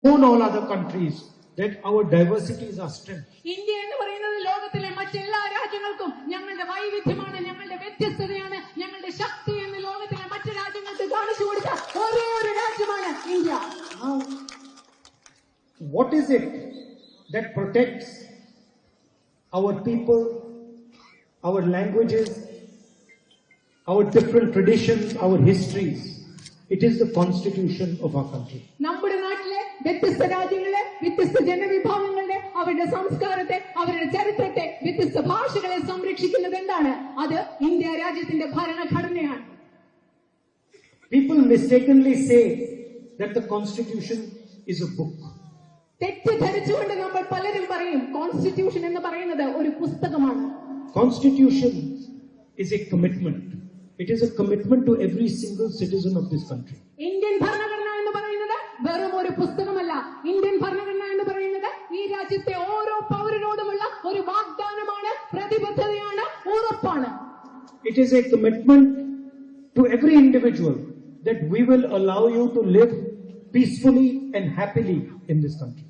shown all other countries that our diversities are strength. India എന്ന് പറയുന്നത് ലോകത്തിലെ മറ്റെല്ലാ രാജ്യങ്ങൾക്കും ഞങ്ങളുടെ വൈവിധ്യമാണ്, ഞങ്ങളുടെ വ്യത്യസ്തതയാണ്, ഞങ്ങളുടെ ശക്തി എന്ന് ലോകത്തിലെ മറ്റു രാജ്യങ്ങൾക്ക് കാണിച്ചു കൊടുത്ത ഒരേ ഒരു രാജ്യമാണ് India. Now, what is it that protects our people, our languages, our different traditions, our histories? It is the constitution of our country. നമ്മുടെ നാട്ടിലെ വ്യത്യസ്ത രാജ്യങ്ങളെ, വ്യത്യസ്ത ജനവിഭാഗങ്ങളുടെ, അവരുടെ സംസ്കാരത്തെ, അവരുടെ ചരിത്രത്തെ, വ്യത്യസ്ത ഭാഷകളെ സംരക്ഷിക്കുന്നത് എന്താണ്? അത് ഇന്ത്യ രാജ്യത്തിന്റെ ഭരണഘടനയാണ്. People mistakenly say that the constitution is a book. തെറ്റിദ്ധരിച്ചുകൊണ്ട് നമ്മൾ പലരും പറയും കോൺസ്റ്റിറ്റ്യൂഷൻ എന്ന് പറയുന്നത് ഒരു പുസ്തകമാണ്. Constitution is a commitment. It is a commitment to every single citizen of this country. Indian ഭരണഘടന എന്ന് പറയുന്നത് വെറും ഒരു പുസ്തകമല്ല. ഇന്ത്യൻ ഭരണഘടന എന്ന് പറയുന്നത് ഈ രാജ്യത്തെ ഓരോ പൗരനോടുമുള്ള ഒരു വാഗ്ദാനമാണ്, പ്രതിബദ്ധതയാണ്, ഉറപ്പാണ്. It is a commitment to every individual that we will allow you to live peacefully and happily in this country.